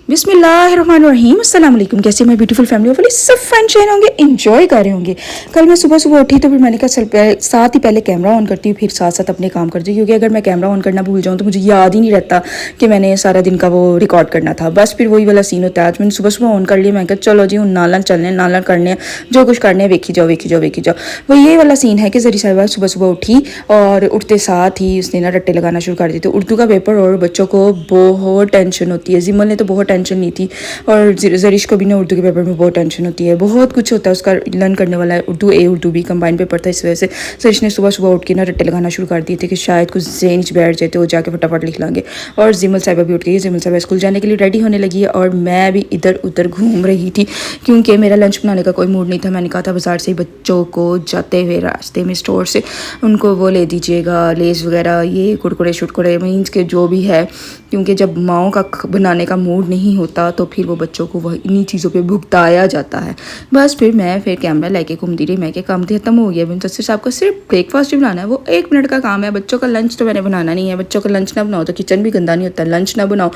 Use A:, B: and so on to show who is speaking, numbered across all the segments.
A: बिस्मिल्लाहिर्रहमानिर्रहीम अस्सलाम वालेकुम। कैसे मैं ब्यूटीफुल फैमिली वाले सब फैन चैन होंगे, इंजॉय कर रहे होंगे। कल मैं सुबह सुबह उठी तो फिर मैंने कहा साथ ही पहले कैमरा ऑन करती हूँ, फिर साथ साथ अपने काम करती हूँ, क्योंकि अगर मैं कैमरा ऑन करना भूल जाऊँ तो मुझे याद ही नहीं रहता कि मैंने सारा दिन का वो रिकॉर्ड करना था। बस फिर वही वाला सीन होता है। आज मैंने सुबह सुबह ऑन कर लिया। मैं कहा चलो जी हूँ नाला चलने, नाला करने, जो कुछ करने वेखी जाओ वेखी जाओ वेखी जाओ। वो ये वाला सीन है कि जरी साहिबा सुबह सुबह उठी और उठते साथ ही उसने ना रट्टे लगाना शुरू कर दिए। तो उर्दू का पेपर और बच्चों को बहुत टेंशन होती है। जिमल ने तो बहुत टेंशन नहीं थी और जरिश को भी ना उर्दू के पेपर में बहुत टेंशन होती है। बहुत कुछ होता है उसका लर्न करने वाला है। उर्दू ए उर्दू बी कंबाइन पेपर था, इस वजह से जरिश ने सुबह सुबह उठ के ना रट्टे लगाना शुरू कर दिए थे कि शायद कुछ जेन बैठ जाए तो वो जाके फटाफट लिख लेंगे। और जिमल साहिबा भी उठ गई। जिमल साहिबा स्कूल जाने के लिए रेडी होने लगी है और मैं भी इधर उधर घूम रही थी क्योंकि मेरा लंच बनाने का कोई मूड नहीं था। मैंने कहा था बाजार से बच्चों को जाते हुए रास्ते में स्टोर से उनको वो ले दीजिएगा, लेस वगैरह, ये कुरकुरे शुरकुरे मीन्स के जो भी है, क्योंकि जब माओ का बनाने का मूड नहीं होता तो फिर वो बच्चों को वह इन्हीं चीज़ों पे भुगताया जाता है। बस फिर कैमरा लेके घूमती रही। मैं क्या काम खत्म हो गया। मुंतसिर साहब को सिर्फ ब्रेकफास्ट ही बनाना है, वो 1 मिनट का काम है। बच्चों का लंच तो मैंने बनाना नहीं है। बच्चों का लंच ना बनाओ तो किचन भी गंदा नहीं होता। लंच ना बनाओ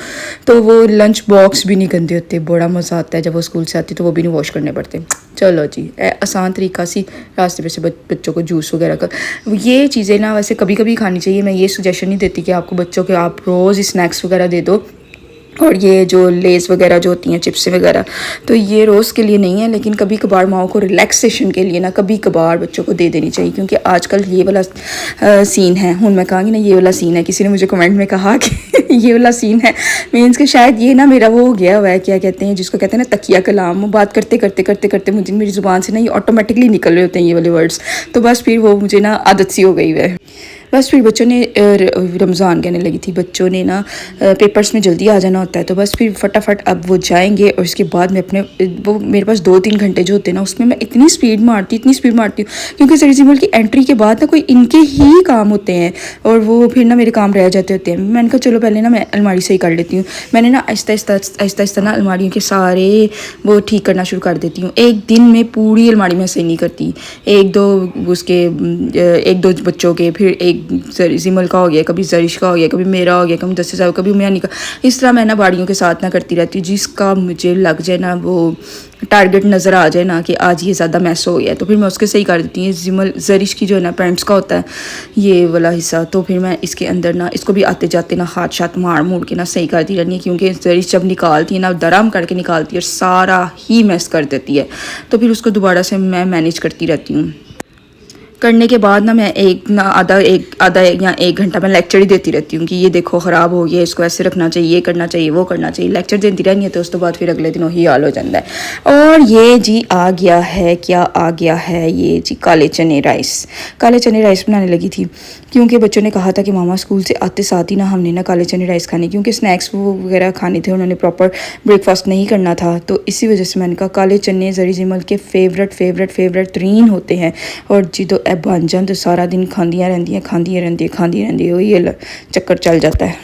A: तो वो लंच बॉक्स भी नहीं गंदे होते। बड़ा मज़ा आता है जब वो स्कूल से आती तो वो भी नहीं वॉश करने पड़ते। चलो जी, आसान तरीका सी रास्ते पे से बच्चों को जूस वगैरह का ये चीज़ें ना वैसे कभी कभी खानी चाहिए। मैं ये सजेशन नहीं देती कि आपको बच्चों के आप रोज़ स्नैक्स वगैरह दे दो, और ये जो लेस वगैरह जो होती हैं चिप्स वगैरह, तो ये रोज़ के लिए नहीं है, लेकिन कभी कभार माओ को रिलैक्सेशन के लिए ना कभी कभार बच्चों को दे देनी चाहिए। क्योंकि आजकल ये वाला सीन है, हूँ मैं कहांगी ना ये वाला सीन है। किसी ने मुझे कमेंट में कहा कि ये वाला सीन है, मीन्स कि शायद ये ना मेरा वो हो गया हुआ है, क्या कहते हैं जिसको कहते हैं ना तकिया कलाम। बात करते करते करते करते मुझे मेरी ज़ुबान से ना ये ऑटोमेटिकली निकल रहे होते हैं ये वाले वर्ड्स। तो बस फिर वो मुझे ना आदत सी हो गई है। बस फिर बच्चों ने रमज़ान कहने लगी थी, बच्चों ने ना पेपर्स में जल्दी आ जाना होता है। तो बस फिर फटाफट अब वो जाएंगे और उसके बाद मैं अपने वो मेरे पास 2-3 घंटे जो होते हैं ना उसमें मैं इतनी स्पीड मारती हूँ क्योंकि सरजीमल की एंट्री के बाद ना कोई इनके ही काम होते हैं और वो फिर ना मेरे काम रह जाते होते हैं। मैंने कहा चलो पहले ना मैं अलमारी सही कर लेती हूँ। मैंने ना आहिस्ता आहिस्ता ना अलमारियों के सारे वो ठीक करना शुरू कर देती हूँ। एक दिन में पूरी अलमारी में सही नहीं करती। एक दो बच्चों के, फिर एक जिमल का हो गया, कभी जरिश का हो गया, कभी मेरा हो गया, कभी मुदस्सिर साहब, कभी उमयानी का। इस तरह मैं ना बाड़ियों के साथ ना करती रहती हूँ। जिसका मुझे लग जाए ना वो टारगेट नज़र आ जाए ना कि आज ये ज़्यादा मैस हो गया तो फिर मैं उसके सही कर देती हूँ। जिमल जरिश की जो है ना पैंट्स का होता है ये वाला हिस्सा, तो फिर मैं इसके अंदर ना इसको भी आते जाते ना हाथ शात मार मूड़ के ना सही करती रहनी है। क्योंकि जरिश जब निकालती है ना दराम करके निकालती है और सारा ही मैस कर देती है, तो फिर उसको दोबारा से मैं मैनेज करती रहती हूँ। करने के बाद ना मैं आधा या 1 घंटा मैं लेक्चर ही देती रहती हूँ कि ये देखो ख़राब हो गया, इसको ऐसे रखना चाहिए, ये करना चाहिए, वो करना चाहिए। लेक्चर देती रहनी है तो उस तो बाद फिर अगले दिन वही हाल हो जाता है। और ये जी आ गया है, क्या आ गया है, ये जी काले चने राइस बनाने लगी थी। क्योंकि बच्चों ने कहा था कि मामा स्कूल से आते साथ ही ना हमने ना काले चने राइस खाने, क्योंकि स्नैक्स वो वगैरह खाने थे, उन्होंने प्रॉपर ब्रेकफास्ट नहीं करना था। तो इसी वजह से मैंने कहा काले चने जरी जिमल के फेवरेट तरीन होते हैं और जी तो बन जान तो सारा दिन खांदियाँ रहती है, वही चक्कर चल जाता है।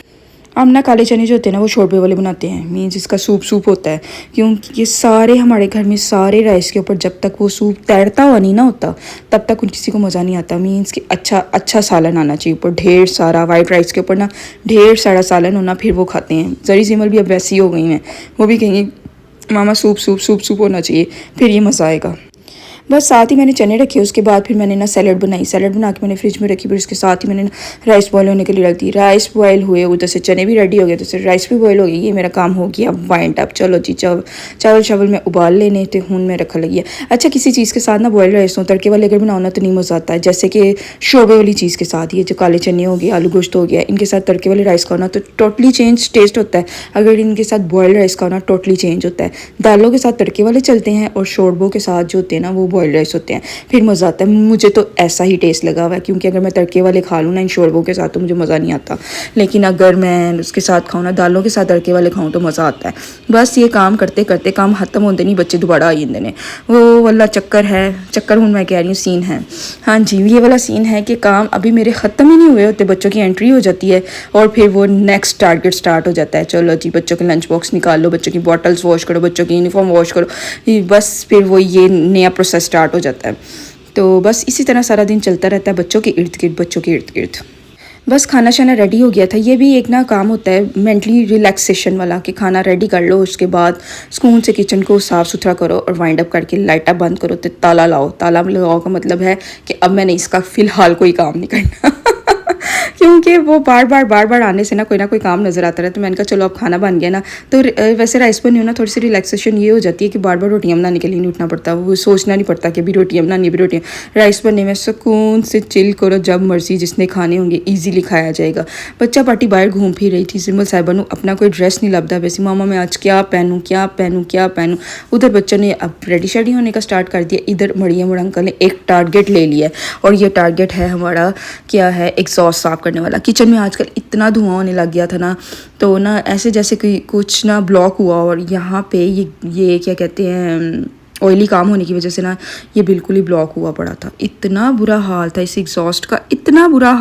A: हम ना काले चने जो होते हैं ना वो शोरबे वाले बनाते हैं, मीन्स इसका सूप होता है। क्योंकि ये सारे हमारे घर में सारे राइस के ऊपर जब तक वो सूप तैरता हुआ नहीं ना होता तब तक किसी को मज़ा नहीं आता। मीन्स कि अच्छा सालन आना चाहिए ऊपर, ढेर सारा वाइट राइस के ऊपर ना ढेर सारा सालन होना, फिर वो खाते हैं। जरी जिमल भी अब वैसी हो गई हैं, वो भी कहेंगे मामा सूप होना चाहिए, फिर ये मज़ा आएगा। बस साथ ही मैंने चने रखे। उसके बाद फिर मैंने ना सैलड बना के मैंने फ्रिज में रखी। फिर उसके साथ ही मैंने राइस बॉयल होने के लिए रख दी। राइस बॉयल हुए, उधर से चने भी रेडी हो गए, उधर से राइस भी बॉयल हो गई। ये मेरा काम हो गया वाइंड अप। चलो जी चावल में उबाल लेने थे, हूँ मैं रखा लगी है। अच्छा, किसी चीज़ के साथ ना बॉयल राइस हो, तड़के वाले अगर बनाओ ना तो नहीं मज़ा आता है। जैसे कि शोरबे वाली चीज़ के साथ ये जो काले चने हो गए, आलू गोश्त हो गया, इनके साथ तड़के वाले राइस का होना तो टोटली चेंज टेस्ट होता है। अगर इनके साथ बॉयल राइस का होना टोटली चेंज होता है। दालों के साथ तड़के वाले चलते हैं और शोरबों के साथ जो होते हैं ना वो बॉयल राइस होते हैं, फिर मज़ा आता है। मुझे तो ऐसा ही टेस्ट लगा हुआ है, क्योंकि अगर मैं तड़के वाले खा लूँ ना इन शोरबों के साथ तो मुझे मज़ा नहीं आता, लेकिन अगर मैं उसके साथ खाऊँ ना दालों के साथ तड़के वाले खाऊँ तो मज़ा आता है। बस ये काम करते करते काम ख़त्म होते नहीं बच्चे दोबारा आ जाते हैं। वो वाला चक्कर हूँ मैं कह रही हूँ, सीन है। हाँ जी, ये वाला सीन है कि काम अभी मेरे ख़त्म ही नहीं हुए होते, बच्चों की एंट्री हो जाती है और फिर वो नेक्स्ट टारगेट स्टार्ट हो जाता है। चलो जी बच्चों के लंच बॉक्स निकाल लो, बच्चों की बॉटल्स वॉश करो, बच्चों की यूनिफॉर्म वॉश करो, बस फिर वो ये नया प्रोसेस स्टार्ट हो जाता है। तो बस इसी तरह सारा दिन चलता रहता है बच्चों के इर्द गिर्द। बस खाना शाना रेडी हो गया था। ये भी एक ना काम होता है मेंटली रिलैक्सेशन वाला कि खाना रेडी कर लो, उसके बाद सुकून से किचन को साफ़ सुथरा करो और वाइंड अप करके लाइट बंद करो तो ताला लाओ। ताला लगाओ का मतलब है कि अब मैंने इसका फ़िलहाल कोई काम नहीं करना क्योंकि वो बार बार आने से ना कोई काम नज़र आता रहा। तो मैंने कहा चलो अब खाना बन गया ना, तो वैसे राइस बनी हो ना, थोड़ी सी रिलैक्सेशन ये हो जाती है कि बार रोटियाँ बनाने के लिए नहीं उठना पड़ता, वो सोचना नहीं पड़ता कि अभी रोटियाँ बनानी, अभी रोटियाँ। राइस बनने में सुकून से चिल करो, जब मर्जी जिसने खाने होंगे ईजीली खाया जाएगा। बच्चा पार्टी बाहर घूम फिर रही थी, सिमल साहिबा नू अपना कोई ड्रेस नहीं लभदा वैसे, मामा मैं आज क्या पहनूँ क्या पहनूँ क्या पहनूँ। उधर बच्चों ने अब रेडी शेडी होने का स्टार्ट कर दिया, इधर मरियम और अंकल ने एक टारगेट ले लिया और ये टारगेट है हमारा क्या है, एग्जॉस्ट साफ करने वाला। किचन में आजकल इतना धुआं होने लग गया था ना, तो ना ऐसे जैसे कि कुछ ना ब्लॉक हुआ और यहाँ पे ये क्या कहते हैं ऑयली काम होने की वजह से ना ये बिल्कुल ही ब्लॉक हुआ पड़ा था। इतना बुरा हाल था इस एग्जॉस्ट का, इतना बुरा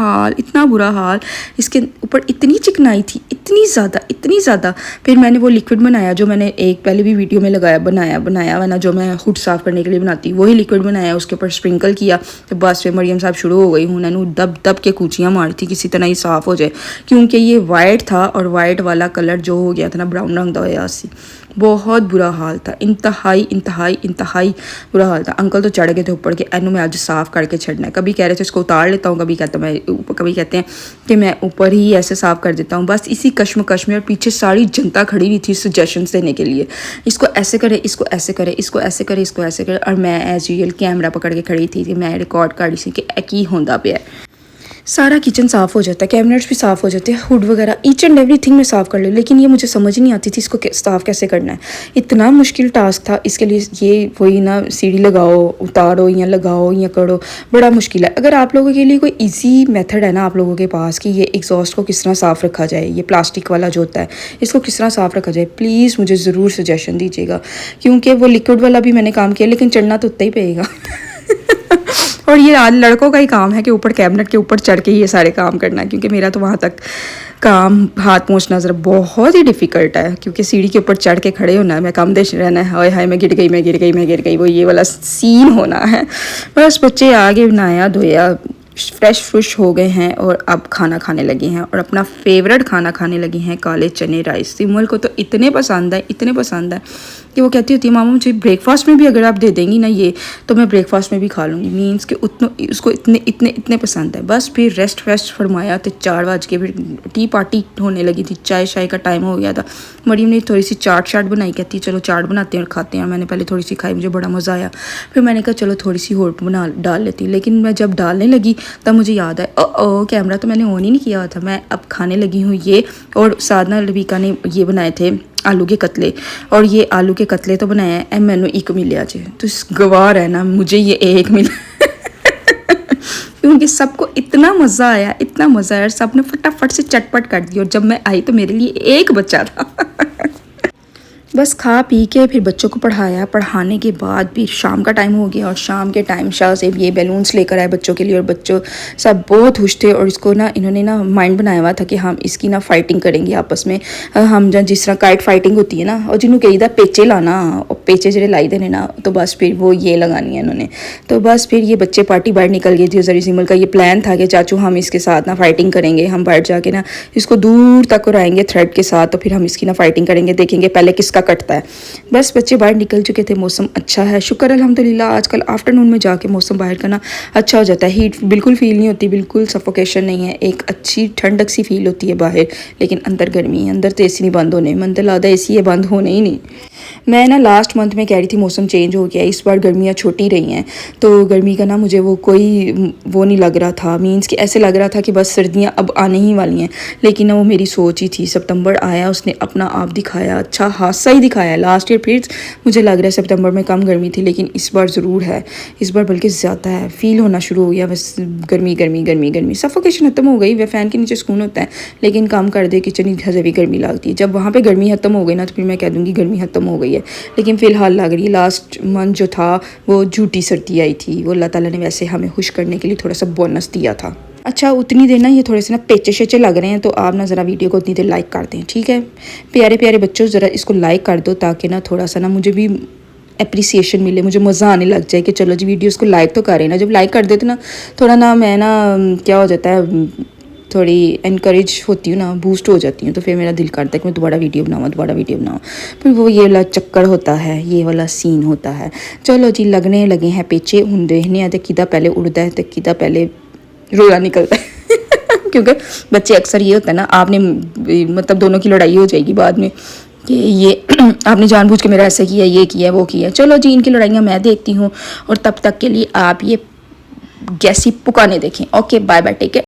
A: हाल। इसके ऊपर इतनी चिकनाई थी, इतनी ज़्यादा। फिर मैंने वो लिक्विड बनाया जो मैंने एक पहले भी वीडियो में बनाया ना, जो मैं हुड साफ़ करने के लिए बनाती, वही लिक्विड बनाया, उसके ऊपर स्प्रिंकल किया। तो बस फिर मरियम साहब शुरू हो गई, उन्होंने दब के कूचियाँ मारी थी किसी तरह ही साफ़ हो जाए, क्योंकि ये वाइट था और वाइट वाला कलर जो हो गया था ना ब्राउन रंग का होया सी, बहुत बुरा हाल था, इंतहाई बुरा हाल था। अंकल तो चढ़ गए थे ऊपर के एनू में आज साफ़ करके छड़ना है। कभी कह रहे थे इसको उतार लेता हूँ, कभी कहते हैं कि मैं ऊपर ही ऐसे साफ़ कर देता हूँ। बस इसी कश्मकश में और पीछे सारी जनता खड़ी हुई थी सजेशंस देने के लिए, इसको ऐसे करे, इसको ऐसे करे, इसको ऐसे करे, इसको ऐसे करे। और मैं एज यूजुअल कैमरा पकड़ के खड़ी थी कि मैं रिकॉर्ड कर रही थी कि की होंदा पे सारा किचन साफ़ हो जाता है, कैबिनेट्स भी साफ़ हो जाते हैं, हुड वगैरह ईच एंड एवरीथिंग में साफ़ कर लो। लेकिन ये मुझे समझ नहीं आती थी इसको साफ़ कैसे करना है, इतना मुश्किल टास्क था। इसके लिए ये वही ना सीढ़ी लगाओ, उतारो या लगाओ या करो, बड़ा मुश्किल है। अगर आप लोगों के लिए कोई ईजी मेथड है ना आप लोगों के पास कि ये एग्जॉस्ट को किस तरह साफ़ रखा जाए, ये प्लास्टिक वाला जो होता है इसको किस तरह साफ़ रखा जाए, प्लीज़ मुझे ज़रूर सजेशन दीजिएगा, क्योंकि वो लिक्विड वाला भी मैंने काम किया लेकिन चढ़ना तो उतना ही पेगा और ये आज लड़कों का ही काम है कि ऊपर कैबिनेट के ऊपर चढ़ के ये सारे काम करना है, क्योंकि मेरा तो वहाँ तक काम हाथ पहुँचना ज़रा बहुत ही डिफ़िकल्ट है, क्योंकि सीढ़ी के ऊपर चढ़ के खड़े होना है, मैं कम देश रहना है, हाय हाय मैं गिर गई, वो ये वाला सीन होना है। बस बच्चे आगे बनाया धोया, फ्रेश हो गए हैं और अब खाना खाने लगे हैं और अपना फेवरेट खाना खाने लगे हैं, काले चने राइस। सिमल को तो इतने पसंद है कि वो कहती होती है मामा मुझे ब्रेकफास्ट में भी अगर आप दे देंगी ना ये, तो मैं ब्रेकफास्ट में भी खा लूँगी। मीन्स कि उसको इतने पसंद है। बस फिर रेस्ट फरमाया तो 4 बज के फिर टी पार्टी होने लगी थी, चाय शाय का टाइम हो गया था। मरियम ने थोड़ी सी चाट बनाई, कहती चलो चाट बनाते हैं और खाते हैं। मैंने पहले थोड़ी सी खाई, मुझे बड़ा मज़ा आया। फिर मैंने कहा चलो थोड़ी सी और डाल लेती, लेकिन मैं जब डालने लगी तब मुझे याद आया ओ कैमरा तो मैंने ऑन ही नहीं किया था। मैं अब खाने लगी हूँ ये, और साधना लबीका ने ये बनाए थे आलू के कतले, और ये आलू के कतले तो बनाए हैं मैनू एक मिले जे, तो गवार है ना मुझे ये एक मिला क्योंकि सबको इतना मज़ा आया, सब ने फटाफट से चटपट कर दी, और जब मैं आई तो मेरे लिए एक बच्चा था बस खा पी के फिर बच्चों को पढ़ाया। पढ़ाने के बाद भी शाम का टाइम हो गया, और शाम के टाइम शाह से ये बैलून्स लेकर आए बच्चों के लिए, और बच्चों सब बहुत खुश थे। और इसको ना इन्होंने ना माइंड बनाया हुआ था कि हम इसकी ना फाइटिंग करेंगे आपस में, हम जहाँ जिस तरह काइट फाइटिंग होती है ना, और जिन्होंने कही था पेचे लाना और पेचे जरे लाई देने ना, तो बस फिर वो ये लगानी है इन्होंने। तो बस फिर ये बच्चे पार्टी बाहर निकल गई थी। जरी सिमल का ये प्लान था कि चाचू हम इसके साथ ना फाइटिंग करेंगे, हम बाहर जाके ना इसको दूर तक उड़ाएंगे थ्रेड के साथ, तो फिर हम इसकी ना फाइटिंग करेंगे, देखेंगे पहले किसका कटता है। बस बच्चे बाहर निकल चुके थे, मौसम अच्छा है, शुक्र अल्हम्दुलिल्लाह। आजकल आफ्टरनून में जाके मौसम बाहर का ना अच्छा हो जाता है, हीट बिल्कुल फील नहीं होती, बिल्कुल सफोकेशन नहीं है, एक अच्छी ठंडक सी फील होती है बाहर। लेकिन अंदर गर्मी है, अंदर तो एसी नहीं बंद होने, मन तो लगता एसी है बंद होने ही नहीं। मैं ना लास्ट मंथ में कह रही थी मौसम चेंज हो गया, इस बार गर्मियाँ छोटी रही हैं, तो गर्मी का ना मुझे वो नहीं लग रहा था। मीन्स कि ऐसे लग रहा था कि बस सर्दियाँ अब आने ही वाली हैं, लेकिन ना वो मेरी सोच ही थी। सितंबर आया, उसने अपना आप दिखाया, अच्छा हादसा ही दिखाया। लास्ट ईयर फिर मुझे लग रहा है सितंबर में कम गर्मी थी, लेकिन इस बार ज़रूर है, इस बार बल्कि ज़्यादा है, फील होना शुरू हो गया बस गर्मी। सफोकेशन खत्म हो गई, वह फ़ैन के नीचे सुकून होता है, लेकिन काम कर दे किचन हजे भी गर्मी लगती है। जब वहाँ पर गर्मी खत्म हो गई ना, तो फिर मैं कह दूँगी गर्मी खत्म हो गई है, लेकिन फ़िलहाल लग रही है। लास्ट मंथ जो था वो झूठी सर्दी आई थी, वो अल्लाह ताला ने वैसे हमें खुश करने के लिए थोड़ा सा बोनस दिया था। अच्छा उतनी देर ना ये थोड़े से ना पेचे शेचे लग रहे हैं, तो आप ना ज़रा वीडियो को उतनी देर लाइक कर दें, ठीक है प्यारे बच्चों, ज़रा इसको लाइक कर दो, ताकि ना थोड़ा सा ना मुझे भी एप्रिसिएशन मिले, मुझे मज़ा आने लग जाए कि चलो जी वीडियोस को लाइक तो करें ना। जब लाइक कर देते ना थोड़ा ना मैं ना क्या हो जाता है थोड़ी इनकरेज होती हूँ ना, बूस्ट हो जाती हूँ, तो फिर मेरा दिल करता है कि मैं दोबारा वीडियो बनाऊँ। फिर वो ये वाला चक्कर होता है, ये वाला सीन होता है। चलो जी, लगने लगे हैं पेचे, हुण देखने हैं किदा पहले उड़ता है तो किदा पहले रोला निकलता है क्योंकि बच्चे अक्सर ये होता है ना, आपने मतलब दोनों की लड़ाई हो जाएगी बाद में कि ये आपने जानबूझ के मेरा ऐसा किया, ये किया, वो किया। चलो जी, इनकी लड़ाइयाँ मैं देखती हूँ और तब तक के लिए आप ये गैसी पुकाने देखें। Okay, bye bye, take care.